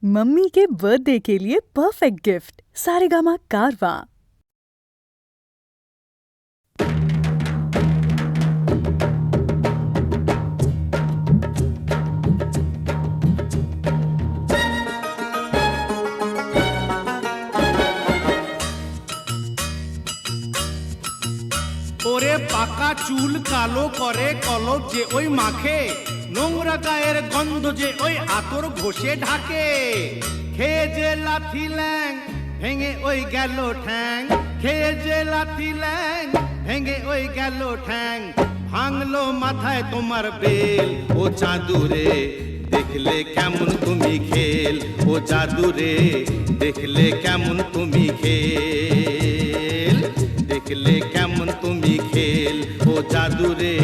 Mummy के birthday के लिए परफेक्ट गिफ्ट सारेगामा कारवां। ওরে পাকা চুল কালো করে কলপ যে ওই মাখে, নোংরা গায়ের গন্ধ যে ওই আতর ঘষে ঢাকে। খেয়ে যে লাথি ল্যাং ভেঙে ওই গেল ঠ্যাং, খেয়ে যে লাথি ল্যাং ভেঙে ওই গেল ঠ্যাং। ভাঙলো মাথায় তোমার বেল, ও চাঁদুরে দেখলে কেমন তুমি খেল, ও জাদুরে দেখলে কেমন তুমি খেল, দেখলে কেমন তুমি খেল, ও জাদুরে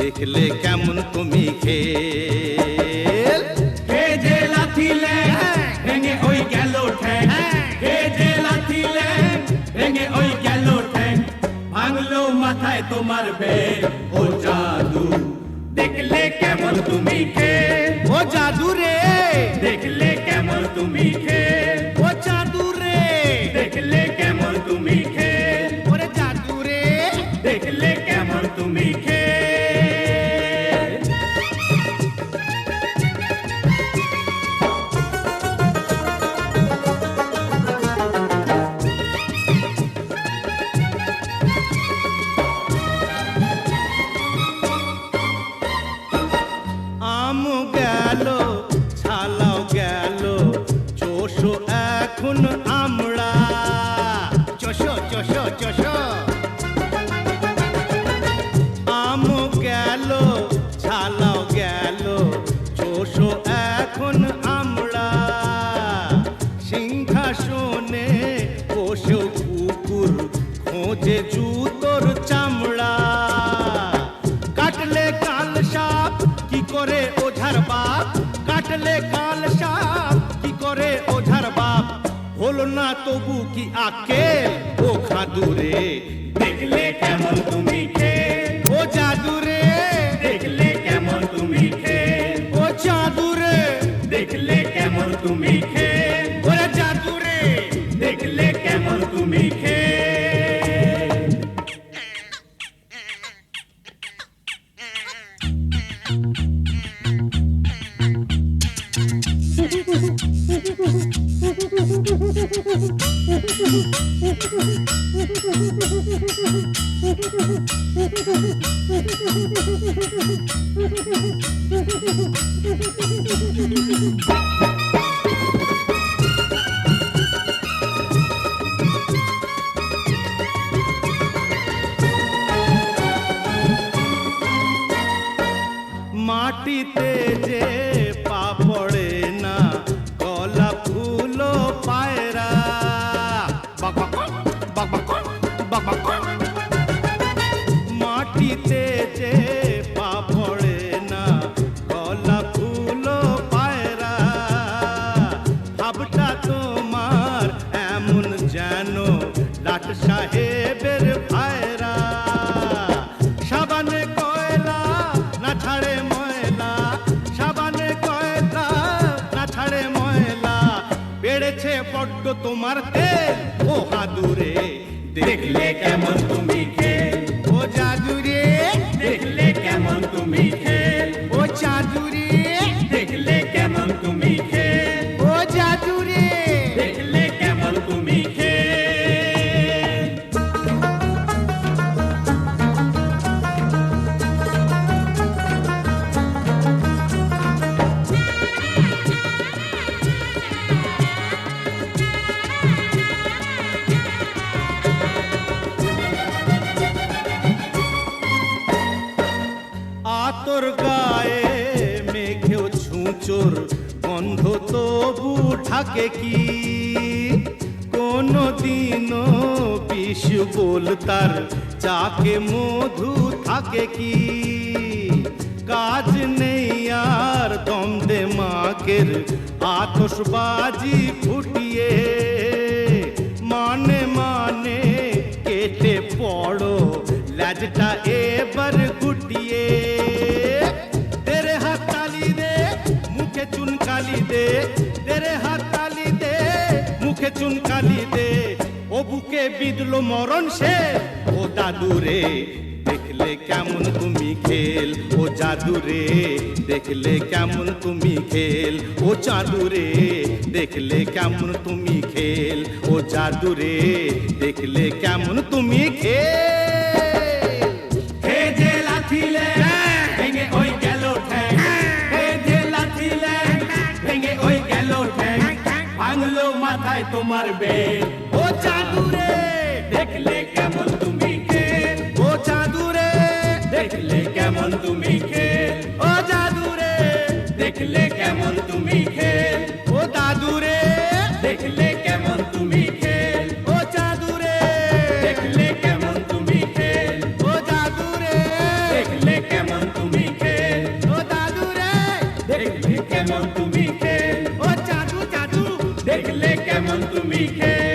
দেখলে কেমন তুমি খেল। খেয়ে যে লাথি ল্যাং ভেঙে ওই গেল ঠ্যাং, খেয়ে যে লাথি ল্যাং ভেঙে ওই গেল ঠ্যাং। ভাঙলো মাথায় তোমার বেল, ও জাদু দেখলে কেমন তুমি খেল, ও জাদুরে দেখলে কেমন তুমি খেল, ও জাদুরে দেখলে কেমন তুমি খেল, ওরে জাদুরে দেখলে কেমন তুমি খেল। আম গেল ছালাও গেল, চোষো এখন আমরা, চোষো চোষো চোষো। আম গেল ছালাও গেল, চোষো এখন আমরা। সিংহাসনে বসেও কুকুর খোঁজে জুতোর চামড়া। কাটলে কাল সাপ কি করে ওঝার বাপ, কাটলে কাল সাপ কি করে ওঝার বাপ। হলো না তবু কি আকেল, ও খাদুরে দেখলে কেমন তুমি খেল, ও জাদুরে দেখলে কেমন তুমি খেল, ও জাদুরে দেখলে কেমন তুমি খেল, ওরে জাদুরে দেখলে কেমন তুমি খেল। মাটিতে যে পা পড়ে না, গলা ফুলো পায়রা। মাটিতে যে পা পড়ে না, গলা ফুলো পায়রা। ভাবটা তোমার এমন যেন লাট সাহেবের ভাইরা। সাবানে কয়লা না ছাড়ে ময়লা, সাবানে কয়লা না ছাড়ে ময়লা। বেড়েছে বড্ড তোমার তেল, ও হাদুরে দেখলে কেমন তুমি খেল, ও জাদুরে দেখলে কেমন তুমি খেল, ও জাদুরে দেখলে কেমন তুমি খেল, ও জাদুরে দেখলে কেমন তুমি খেল। আতর গায়ে মেঘেও ছুঁচোর গন্ধ তবু থাকে কি। কোনো দিনও বিষ বলতার চাকে মধু থাকে কি। কাজ নেই আর দ্বন্দ্বে মাকের আতশবাজি ফুটিয়ে। মানে মানে কেটে পড়ো লাজটা এবার গুটিয়ে। तेरे हाथ ताली दे मुखे चुन काली दे तेरे हाथ চুনকালি দে, ও বুকে বিঁধলো মরণ সে। ও দাদু রে দেখলে কেমন তুমি খেল, ও জাদু রে দেখলে কেমন তুমি খেল, ও জাদু রে দেখলে কেমন তুমি খেল, ও জাদু রে দেখলে কেমন তুমি খেল। হে যে লাথিলে ভেঙে ওই গেল ঠ্যাং, হে যে লাথিলে ভেঙে ওই গেল ঠ্যাং, ভাঙলো মাথায় তোমার বেল। ও জাদু রে দেখলে কেমন তুমি খেল, ও জাদু রে দেখলে কেমন তুমি খেল, ও জাদু রে দেখলে কেমন তুমি খেল, ও দাদু রে দেখলে কেমন তুমি খেল, ও জাদু রে দেখলে কেমন তুমি খেল, ও জাদু রে দেখলে কেমন তুমি খেল, ও দাদু রে দেখলে কেমন তুমি খেল, ও জাদু জাদু দেখলে কেমন তুমি খেল।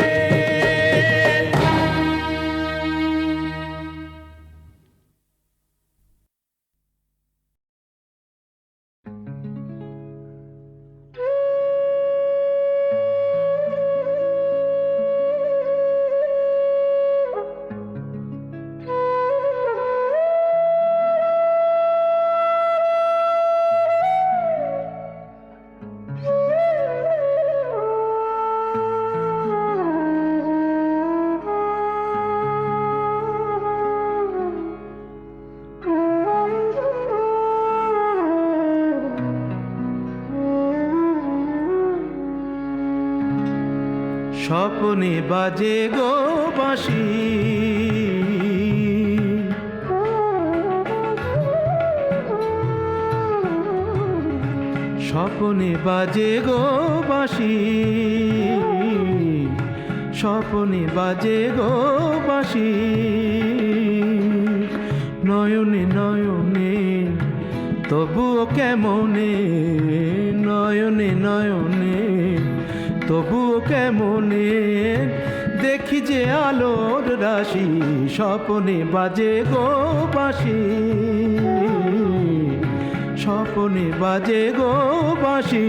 স্বপনে বাজে গো বাঁশি, স্বপনে বাজে গো বাঁশি, স্বপনে বাজে গো বাঁশি, নয়নে নয়নে তবুও কেমনে, নয়নে নয়নে তবুও কেমনে দেখি যে আলোর রাশি, স্বপনে বাজে গো বাঁশি, স্বপনে বাজে গো বাঁশি।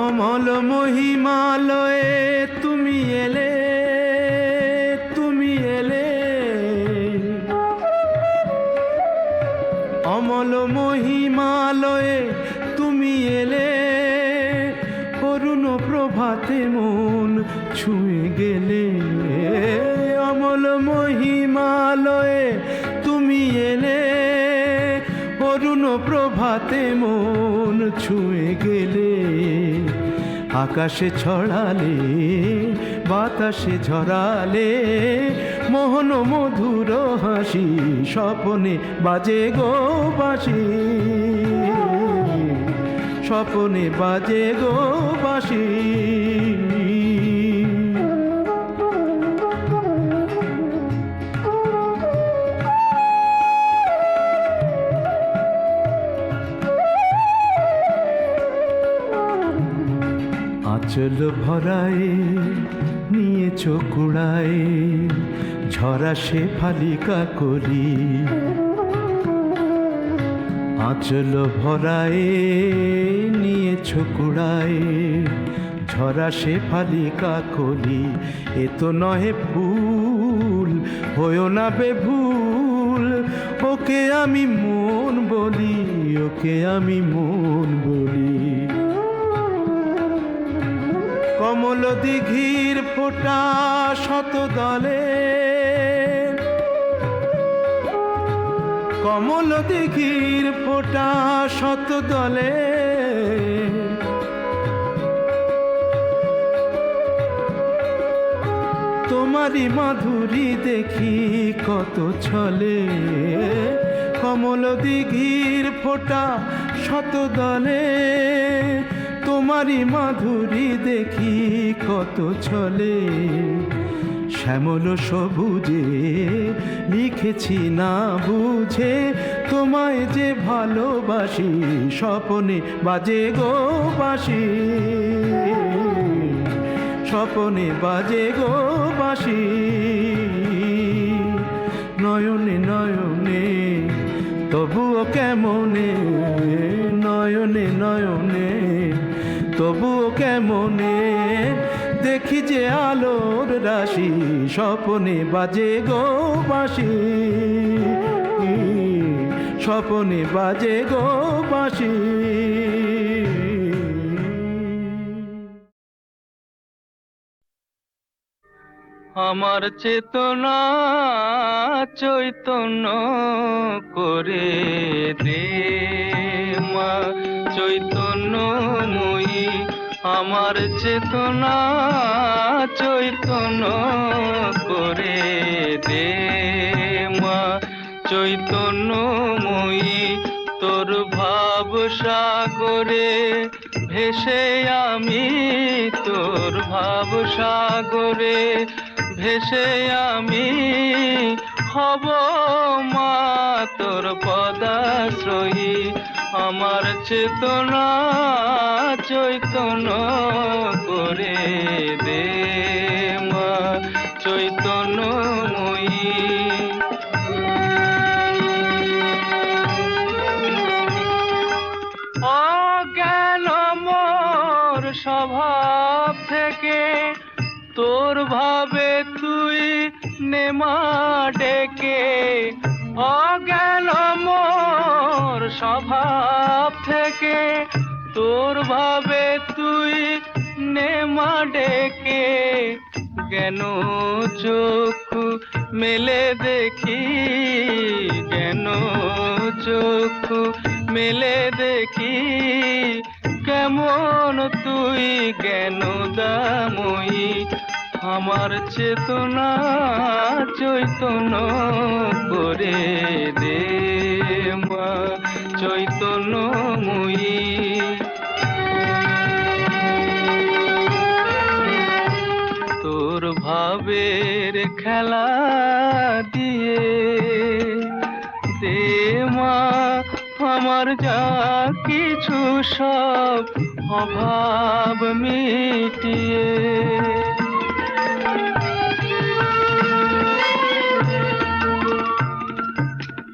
অমল মহিমালয়ে তুমি এলে, তুমি এলে, অমল মহিমালয়ে তুমি এলে, অরুণ প্রভাতে মন ছুঁয়ে গেলে, অমল মহিমালয়ে তুমি এলে, অরুণ প্রভাতে মন ছুঁয়ে গেলে, আকাশে ছড়ালে বাতাসে ঝরালে মোহন মধুর হাসি, স্বপনে বাজে গো বাঁশি, স্বপনে বাজে গো বাঁশি। আঁচল ভরায় নিয়েছ কুড়ায় ঝরা সে ফালিকা করি, আঁচল ভরায় নিয়েছ কুড়ায় ঝরা সে ফালিকা করি, এ তো নহে ফুল হয়েও না বেভুল, ওকে আমি মন বলি, ওকে আমি মন বলি। কমল দিঘির ফোঁটা শত দলে, কমল দিঘির ফোঁটা শত দলে, তোমারই মাধুরী দেখি কত ছলে, কমল দিঘির ফোঁটা শত দলে, তোমারই মাধুরী দেখি কত ছলে, শ্যামল সবুজে লিখেছি না বুঝে তোমায় যে ভালোবাসি, স্বপনে বাজে গো বাঁশি, স্বপনে বাজে গো বাঁশি। নয়নে নয়নে তবুও কেমনে, নয়নে নয়নে তবুও কেমনে দেখি যে আলোর রাশি, স্বপনে বাজে গো বাঁশি, স্বপনে বাজে গো বাঁশি। আমার চেতনা চৈতন্য করে দে মা, চৈতন্যময়ী আমার চেতনা চৈতন্য করে দে মা, চৈতন্যময়ী তোর ভাব সাগরে ভেসে আমি, তোর ভাব সাগরে ভেসে আমি হব মা তোর পদাশ্রয়ী। আমার চেতনা চৈতন্য করে দে মা, চৈতন্যময়ী। অজ্ঞান মোর স্বভাব থেকে তোর ভাবে তুই নেমা ডেকে, অজ্ঞান মোর স্বভাব থেকে তোর ভাবে তুই নেমা ডেকে, জ্ঞান চক্ষু মেলে দেখি, জ্ঞান চক্ষু মেলে দেখি কেমন তুই জ্ঞানদাময়ী। আমার চেতনা চৈতন্য করে দে মা, চৈতন্যময়ী। তোর ভাবের খেলা দিয়ে দে মা আমার যা কিছু সব অভাব মিটিয়ে।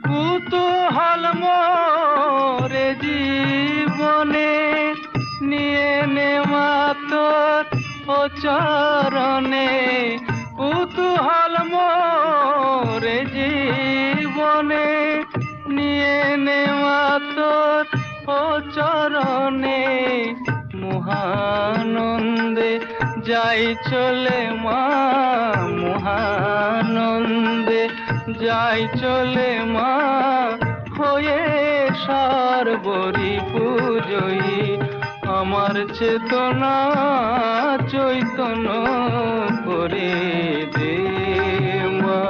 কুতূহল মোরে জীবনে নিয়ে নেওয়া তোর ও চরণে, কুতূহল মোরে জীবনে নিয়ে নেওয়া তোর ও চরণে, মহানন্দে যাই চলে মা, মহানন্দে যাই চলে মা হয়ে সর্বরি পূজয়ী। আমার চেতনা চৈতন্য করে দে মা,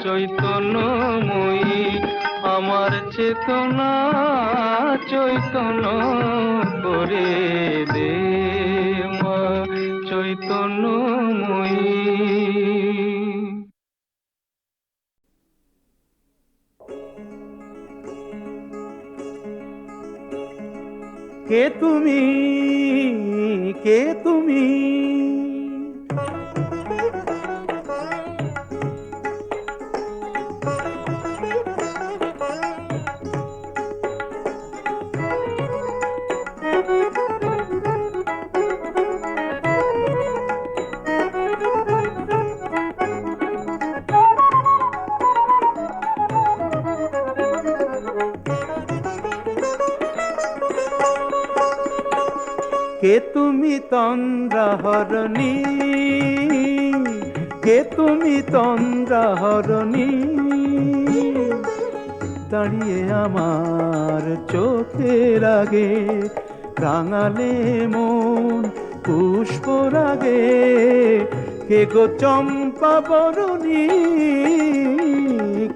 চৈতন্যময়ী। আমার চেতনা চৈতন্য করে দে মা, চৈতন্যময়ী। কে তুমি, কে তুমি, কে তুমি তন্দ্রাহরণী, কে তুমি তন্দ্রাহরণী, দাঁড়িয়ে আমার চোখের আগে রাঙালে মন পুষ্প রাগে। কে গো চম্পা বরণী,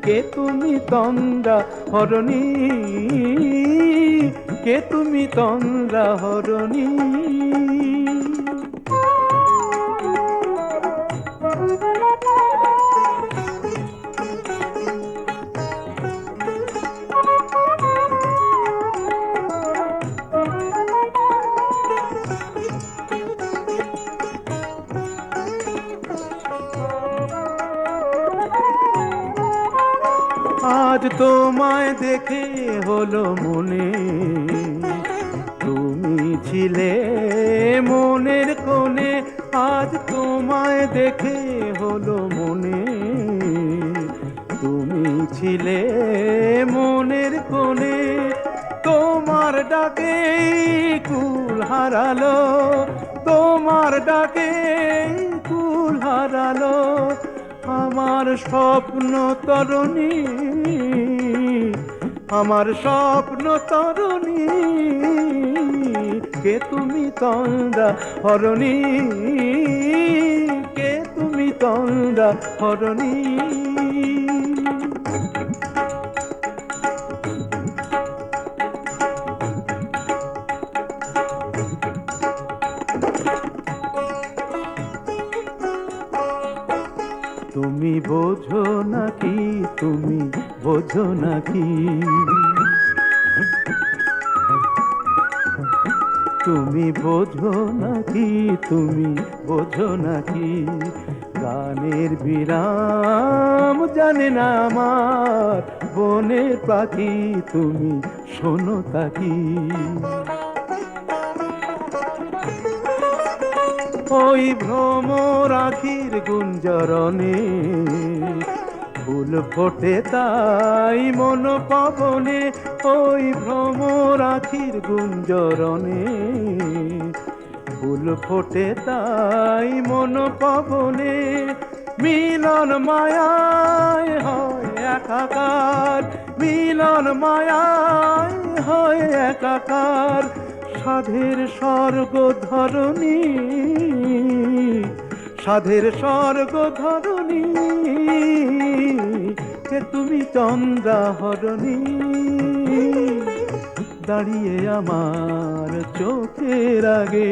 কে তুমি তন্দ্রাহরণী, কে তুমি তন্দ্রাহরণী। আজ তোমায় দেখে হলো মনে তুমি ছিলে মনের কোণে। আজ তোমায় দেখে হলো মনে তুমি ছিলে মনের কোণে। তোমার ডাকে কুল হারালো, তোমার ডাকে কুল হারালো আমার স্বপ্ন তরুণী, আমার স্বপ্ন তরুণী। কে তুমি তন্দ্রা হরণী, কে তুমি তন্দ্রা হরণী। তুমি বোঝো নাকি, তুমি বোঝো নাকি, তুমি বোঝো নাকি, তুমি বোঝো নাকি। গানের বিরাম জানে না আমার বনের পাখি, তুমি শোনো তাকি। ওই ভ্রমর আখির গুঞ্জরণে ফুল ফোটে তাই মন পবনে। ওই ভ্রমর আখির গুঞ্জরণে ফুল ফোটে তাই মন পবনে। মিলন মায়ায় হয় একাকার, মিলন মায়ায় হয় একাকার। সাধের স্বর্গ ধরণী, সাধের স্বর্গ ধরণী। কে তুমি চন্দ্রা হরণী, দাঁড়িয়ে আমার চোখের আগে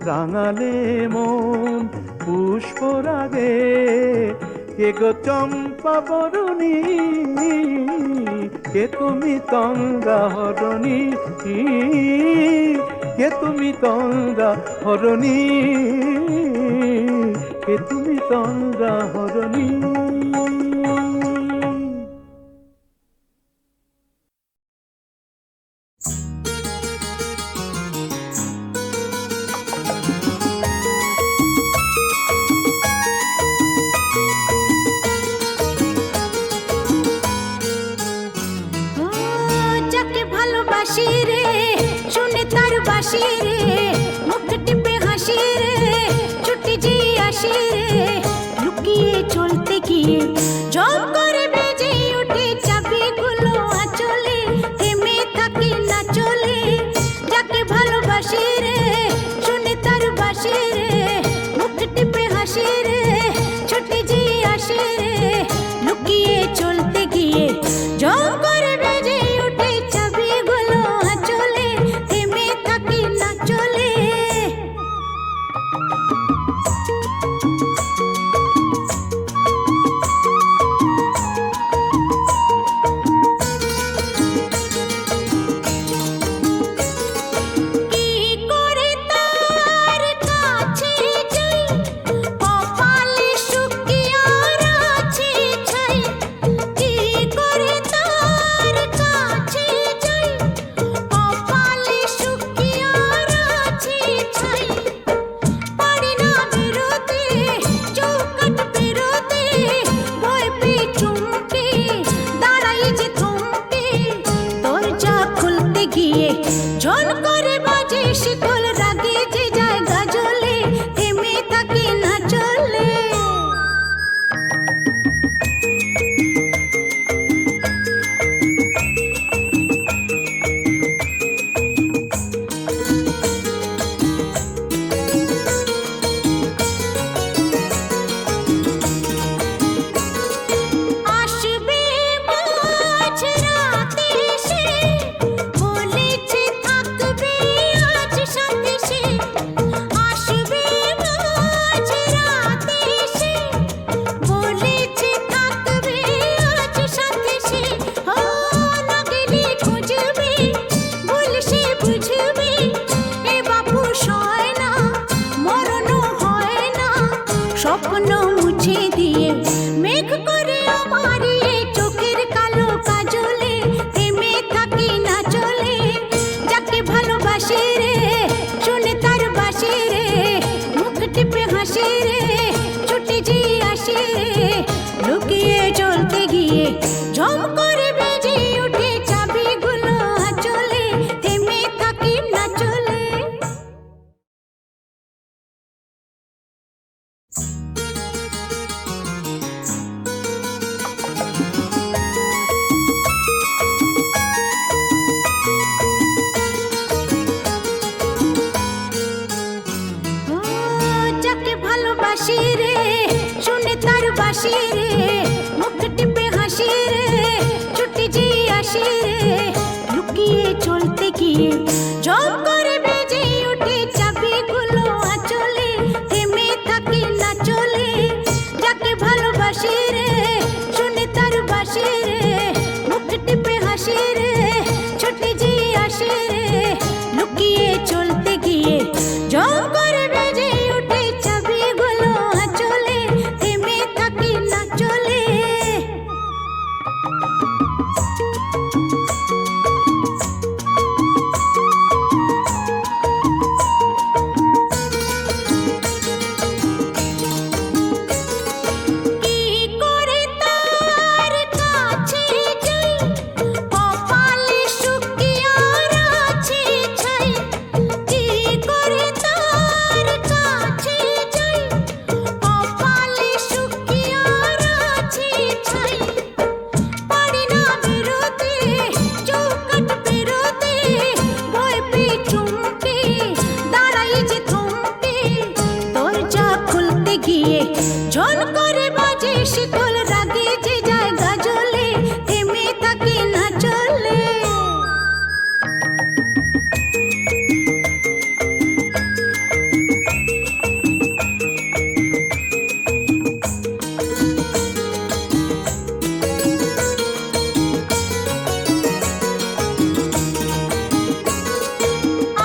রাঙালে মন পুষ্পর আগে। কে গো চম্পা বরণী, কে তুমি তন্দ্রা হরণী, কে তুমি তন্দ্রা হরণী, কে তুমি তন্দ্রা হরণী। যাকে ভালোবাসি রে, শুনে তার বাসি রে, মুখ টিপে হাসি রে, ছুটি যে আসি রে, লুকিয়ে চলতে গিয়ে জব করে বেজে উঠে চাবিগুলো আঁচলে, থেমে থাকে না চলে। যাকে ভালোবাসি রে, শুনে তার বাসি রে, মুখ টিপে হাসি রে, ছুটি যে আসি রে, লুকিয়ে চলতে গিয়ে জব করে বেজে উঠে চাবিগুলো আঁচলে, থেমে থাকে না চলে। স্বপ্ন মুছে দিয়ে মেঘ করে আমার চোখের কালো কাজলে থেমে থাকি না চলে যাকে ভালোবাসি রে শুনে তার বাসি রে মুখ টিপে হাসি রে ছুটে যে আসে রে লুকিয়ে চলতে গিয়ে ঝম করে বেজে উঠে চাবিগুলো আঁচলে থেমে থাকি না চলে যাকে ভালোবাসি রে শুনে তার বাসি রে মুখ টিপে হাসি রে ছুটে যে আসি রে লুকিয়ে চলতে গিয়ে ঝম করে বেজে উঠে চাবিগুলো আঁচলে থেমে থাকি না চলে যাকে ভালোবাসি রে শুনে তার বাসি রে মুখ টিপে হাসি রে ছুটে যে আসি রে লুকিয়ে চলতে গিয়ে ঝম করে বেজে উঠে চাবিগুলো আঁচলে থেমে থাকি না চলে কি করে তার কাছে যাই কপালে শুকিয়ার আছে ছাই কি করে তার কাছে যাই কপালে শুকিয়ার আছে ছাই পারি না বেরোতে চৌকাট বেরোতে ভয় পেয়ে চমকে দাঁড়াই যে থমকে দরজা খুলতে গিয়ে ঝন করে বাজে শিকল রাগে যে যায় গাজলে থেমে থাকে না চলে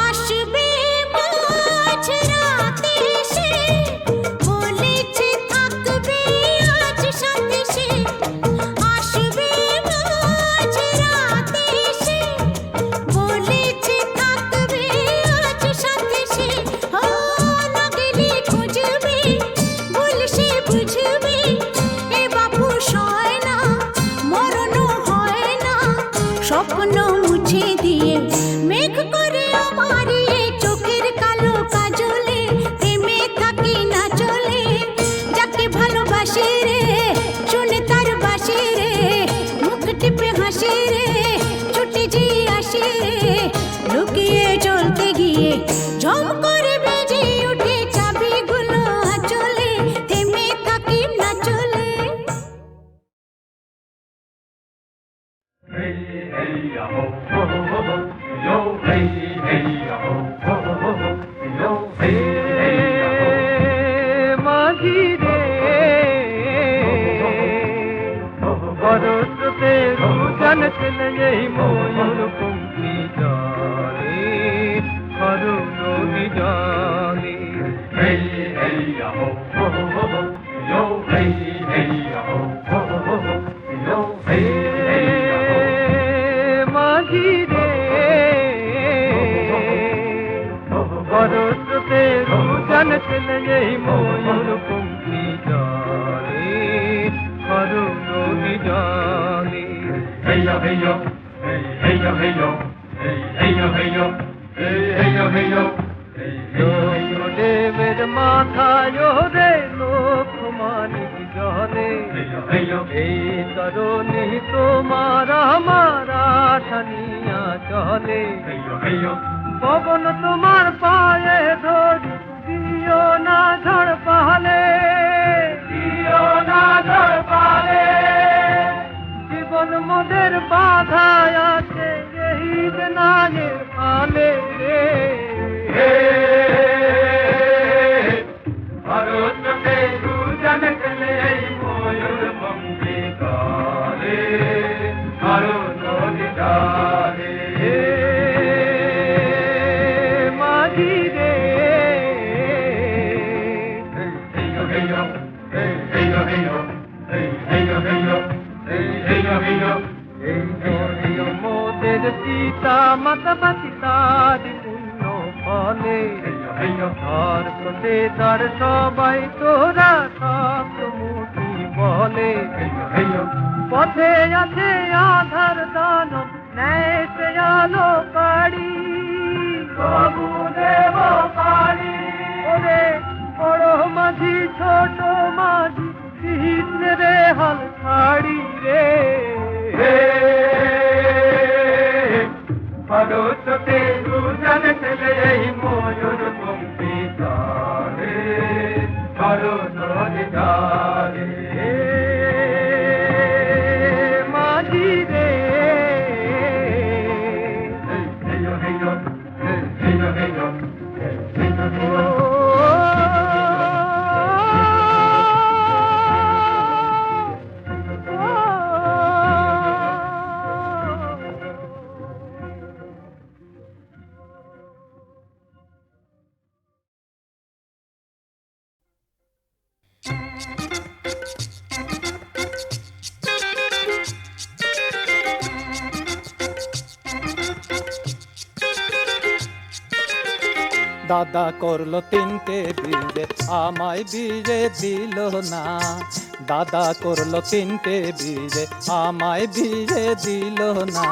আসবে মাঝ রাতে সে বলেছে থাকবে আজ সাথে সে আসবে মাঝ রাতে সে বলেছে থাকবে আজ সাথে সে না গেলে খুঁজবে ভুল সে বুঝবে এ বাবু সয় না মরণ হয় না স্বপ্ন মুছে দিয়ে মেঘ করে আমার চোখের কালো কাজলে থেমে থাকি না চলে যাকে ভালোবাসি রে শুনে তার বাসি রে মুখ টিপে হাসি রে ছুটে যে আসি রে লুকিয়ে চলতে গিয়ে ঝম করে বেজে উঠে চাবিগুলো আঁচলে থেমে থাকি না চলে মাঝি রে বরসতে রুজন চলে ময়ূর পঙ্খী জানে হরুণ জানে মাঝি রে বরসতে রুজন চলে ময়ূর পঙ্খী জানে হরুণ জানে Heyo, heyo, heyo, heyo, heyo, heyo, heyo, heyo, heyo, দেবের মাথায় রে লোক মানিক জলে এই তরুণী তোমার আমার আশানিয়া চলে পবন তোমার পায়ে ধরি দিও না ঝড় পাহালে দিও না ঝড় পাহালে জীবন মোদের বাধায় আছে এই নাগের ফালে ভারততে দুজন চলে ময়ূর পঙ্খী কালে ভারত জালে মাঝি রে হেয় হেয় মোদের পিতা মাতা বাতি তারি পুণ্য ফলে ধর কোটে ধর সবাই তোরা সপ্তমুখী বলে পথে আছে আধার দানব ন্যায় সে আলো পাড়ি বাবু দেব পাড়ি ওরে বড় মাঝি ছোট মাঝি কৃষ্ণ রে হাল ছাড়ি রে ভারততে দুজন ছেলে এই ময়ূর পঙ্ক্তি জানে ভারত জানে মাঝি রে দাদা করলো তিনটে বিয়ে আমায় বিয়ে দিল না দাদা করলো তিনটে বিয়ে আমায় বিয়ে দিল না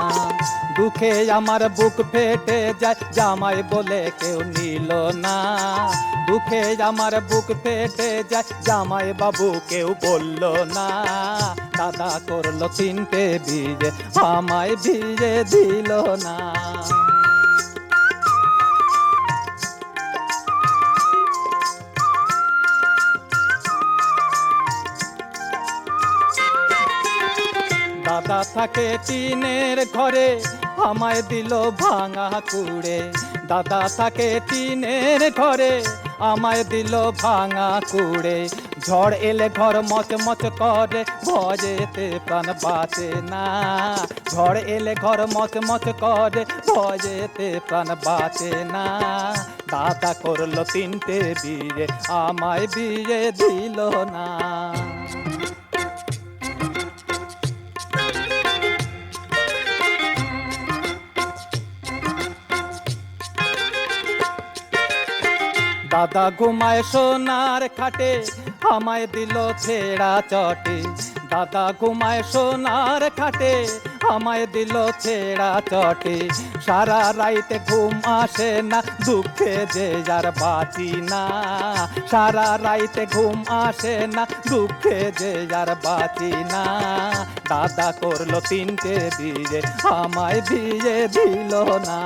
দুঃখে আমার বুক ফেটে যায় জামাই বলে কেউ নিল না দুঃখে আমার বুক ফেটে যায় জামাই বাবু কেউ বলল না দাদা করলো তিনটে বিয়ে আমায় বিয়ে দিল না দাদা থাকে টিনের ঘরে আমায় দিল ভাঙা কুড়ে দাদা থাকে টিনের ঘরে আমায় দিল ভাঙা কুড়ে ঝড় এলে ঘর মচ মচ করে ভয়েতে প্রাণ বাঁচে না ঝড় এলে ঘর মচ মচ করে ভয়েতে প্রাণ বাঁচে না দাদা করলো তিনটে বিয়ে আমায় বিয়ে দিল না দাদা ঘুমায় সোনার খাটে আমায় দিল ছেঁড়া চটে দাদা ঘুমায় সোনার খাটে আমায় দিল ছেঁড়া চটে সারা রাইতে ঘুম আসে না দুঃখে যে যার বাঁচি না সারা রাইতে ঘুম আসে না দুঃখে যে যার বাঁচি না দাদা করলো তিনটে বিয়ে আমায় বিয়ে দিল না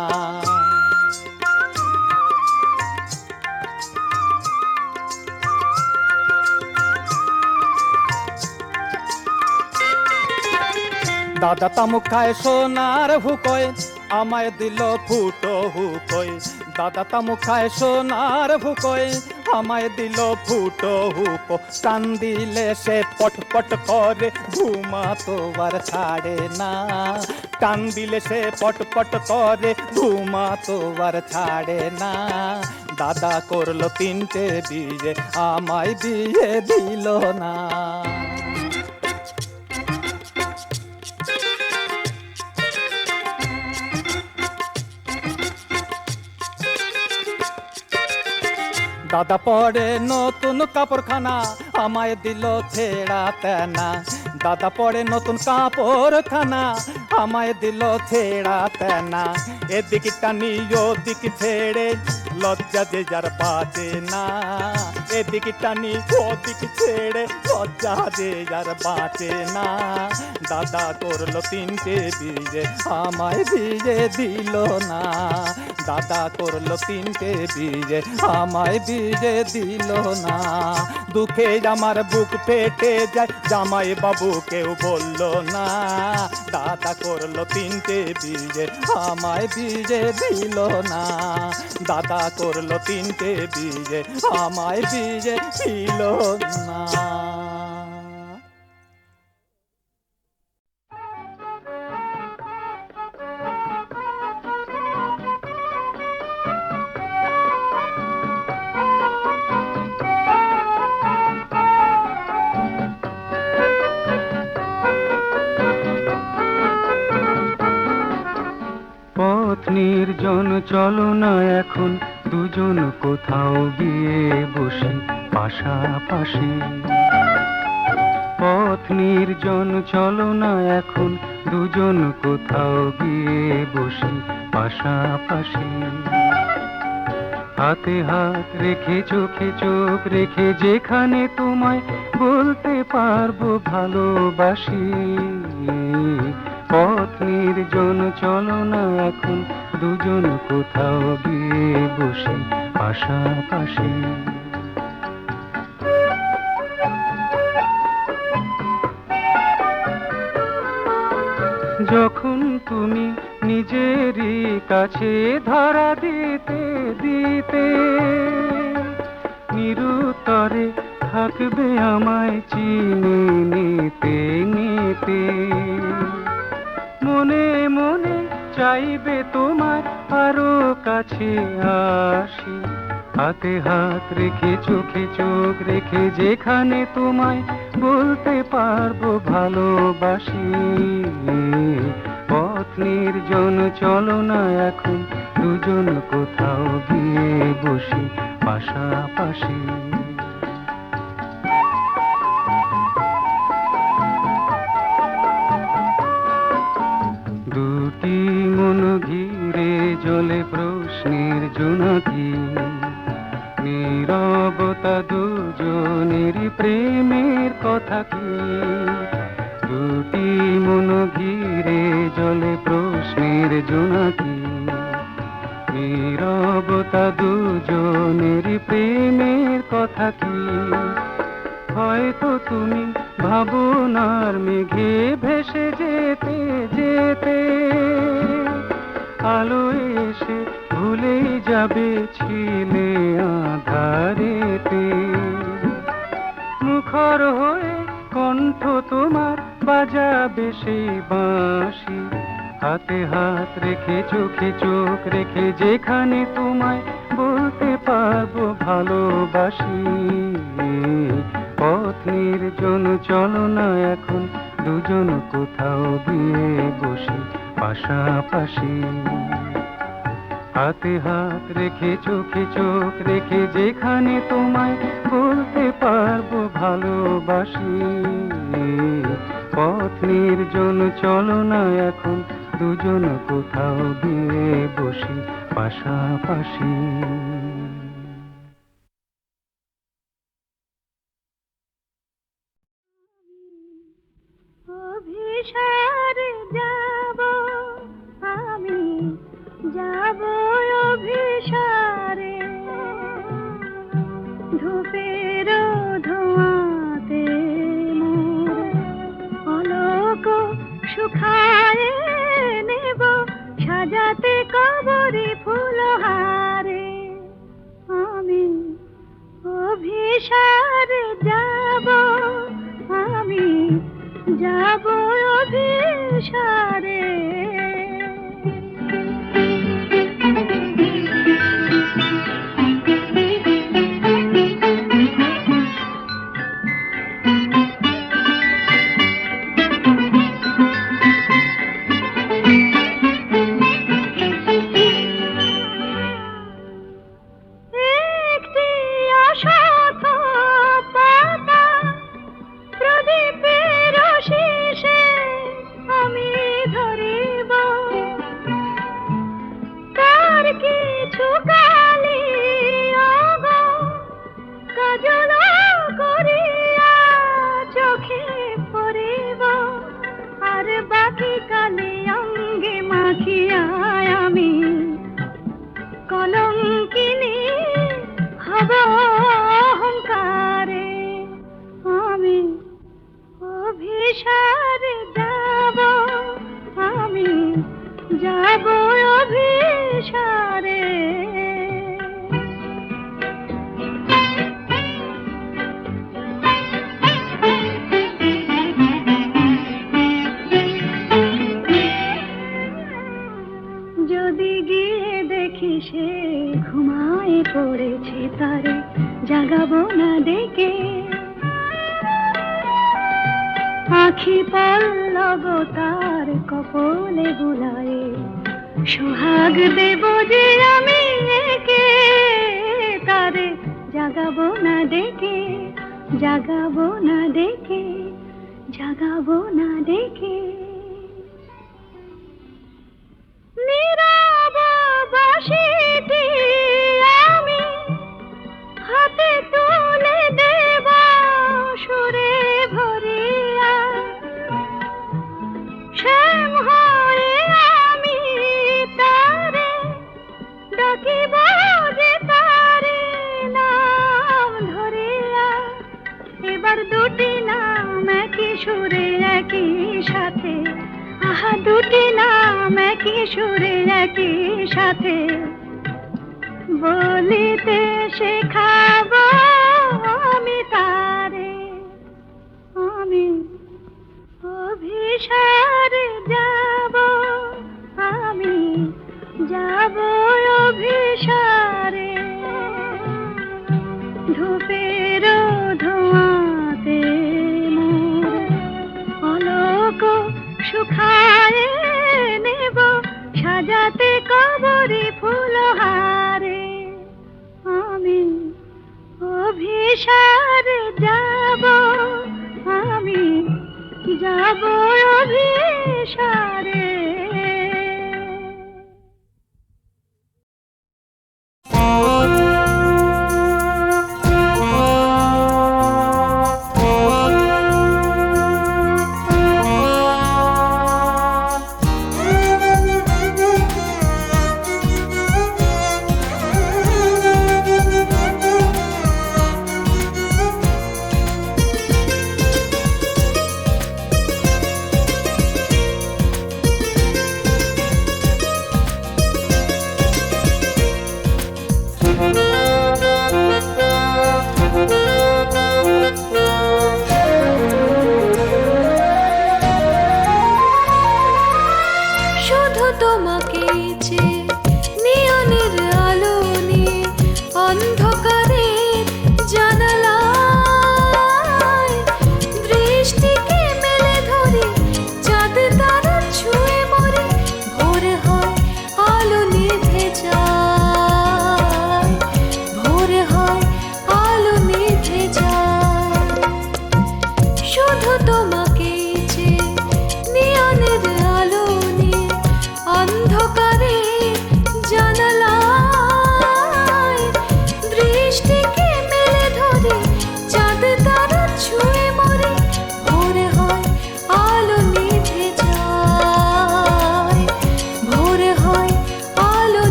দাদা তামুক খায় সোনার হুকোয় আমায় দিল ফুটো হুকোয় দাদা তামুক খায় সোনার হুকোয় আমায় দিল ফুটো হুকো কান দিলে সে পটপট করে ঘুমা তো আর ছাড়ে না কান দিলে সে পটপট করে ঘুমা তো আর ছাড়ে না দাদা করলো তিনটে বিয়ে আমায় বিয়ে দিল না দাদা পরে নতুন কাপড়খানা আমায় দিল ছেঁড়া তেনা দাদা পরে নতুন কাপড়খানা আমায় দিল ছেঁড়া তেনা এদিক টানি ওদিক ছেড়ে লজ্জা যে যার বাঁচে না এদিক টানি ওদিক ছেড়ে লজ্জা যে যার বাঁচে না দাদা করলো তিনটে বিয়ে আমায় বিয়ে দিল না দাদা করলো তিনটে বিয়ে আমায় বিয়ে দিল না দুঃখে আমার বুক ফেটে যায় জামাই বাবু কেউ বলল না দাদা করলো তিনটে বিয়ে আমায় বিয়ে দিল না দাদা করলো তিনটে বিয়ে আমায় বিয়ে দিল না নির্জন চলো না এখন দুজন কোথাও গিয়ে বসি পাশাপাশি। পথ নির্জন চলো না এখন দুজন কোথাও গিয়ে বসি পাশাপাশি। হাতে হাত রেখে চোখে চোখ রেখে যেখানে তোমায় বলতে পারবো ভালোবাসি। পথ নির্জন চলো না এখন দুজন কোথাও গিয়ে বসি পাশাপাশি। যখন তুমি নিজেরই কাছে ধরা দিতে দিতে নিরুত্তরে থাকবে আমায় চিনে নিতে নিতে। মনে মনে চাইবে তোমার আরো কাছে আসি। হাতে হাত রেখে চোখে চোখ রেখে যেখানে তোমায় বলতে পারবো ভালোবাসি। পথ নির্জন চলো না এখন দুজন কোথাও গিয়ে বসি পাশাপাশি। দুটি মন ঘিরে জ্বলে প্রশ্নের জোনাকি। নীরবতা দুজনের প্রেমের কথা কি। দুটি মন ঘিরে জ্বলে প্রশ্নের জোনাকি। নীরবতা দুজনের প্রেমের কথা কি। হয়তো তুমি ভাবনার মেঘে ভেসে যেতে যেতে আলো এসে ভুলে যাবে ছিলে আধারেতে। মুখর হয়ে কণ্ঠ তোমার বাজাবে সেই বাঁশি। হাতে হাত রেখে চোখে চোখ রেখে যেখানে তোমায় বলতে পারবো ভালোবাসি। পথ নির্জন চলো না এখন দুজন কোথাও গিয়ে বসি পাশাপাশি। হাতে হাত রেখে চোখে চোখ রেখে যেখানে তোমায় বলতে পারবো ভালোবাসি। পথ নির্জন চলো না এখন দুজন কোথাও গিয়ে বসি পাশাপাশি। অভিসারে যাব আমি, যাব অভিসারে। ধূপের ধোঁয়াতে মোর অলোক শুকায়ে নেব সাজাতে কবরে ফুলহারে। আমি অভিসারে যাব আমি, যাব অভিসারে। একটি অসথ পাতা প্রদীপের শীষে আমি ধরিব। তার কিছু কালি অগো কাজল করিয়া চোখে পড়িব। আর বাকি কালি অঙ্গে মাখিয়া আমি কলঙ্কিনী হব অহংকারে। আমি অভিসারে যাব আমি, যাব অভিসারে। যদি গিয়ে দেখি সে ঘুমায় পড়েছে তারে জাগাবো না ডেকে। আখি পল্লব তার কপলে বুলায়ে সোহাগ দেব যে আমি একে, তারে জাগাবো না ডেকে, জাগাবো না ডেকে, জাগাবো না ডেকে। নীরব বাঁশিটি আমি হাতে তুলে দেব সুরে ভরিয়া, শ্যাম হয়ে আমি তারে ডাকিব যে তারে নাম ধরিয়া। এবার দুটি নাম একই সুরে একই সাথে, আহা দুটি নাম একই সুরে একই সাথে বলিতে শেখাবো আমি তারে। আমি অভিসারে যাব, আমি যাব অভিসারে। ধূপের ধোঁয়াতে মোর অলোক শুকায় নেব, সাজাতে কবরি ফুলহারে। আমি অভিসারে যাব, আমি যাব অভিসারে।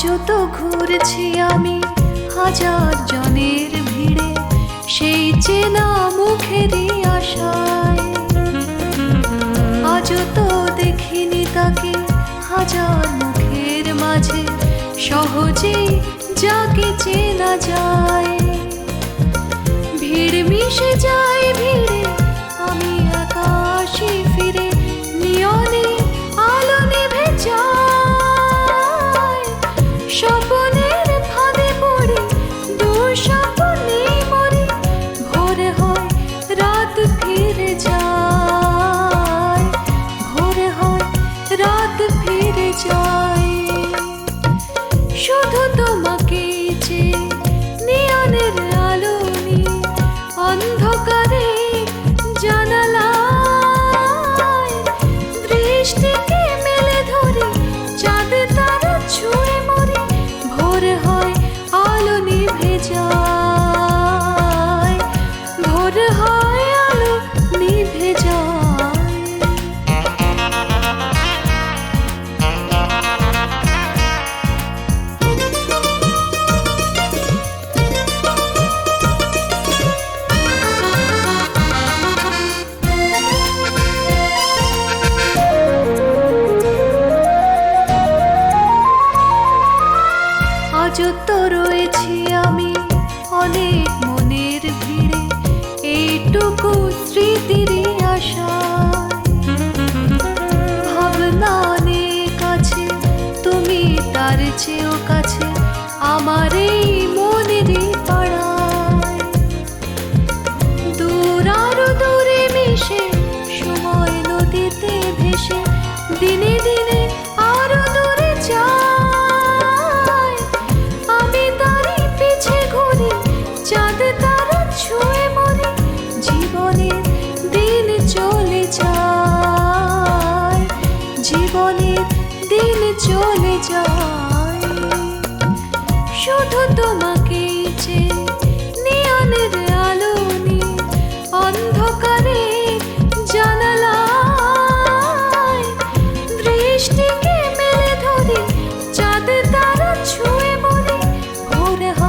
যত ঘুরছি আমি হাজার জনের ভিড়ে, সেই চেনা মুখেরই আশায়। আজও তো দেখিনি তাকে হাজার মুখের মাঝে, সহজেই যাকে চেনা যায়। ভিড় মিশে যায় ভিড়ে, আমি আকাশে ফিরে, নিয়নে আলো নিভে যায়। স্বপনের ফাঁদে পড়ে দুঃস্বপ্নে মরি, ভোর হয় রাত ফিরে যায়, ভোর হয় রাত ফিরে যায়। শুধু তোমাকে চেয়ে নিয়নের আলো নিয়ে অন্ধকারে শুধু তোমাকেই চেয়ে নিয়নের আলো নিয়ে অন্ধকারে জানালায় দৃষ্টিকে মেলে ধরি চাঁদ তারা ছুঁয়ে মরি ভোর হয়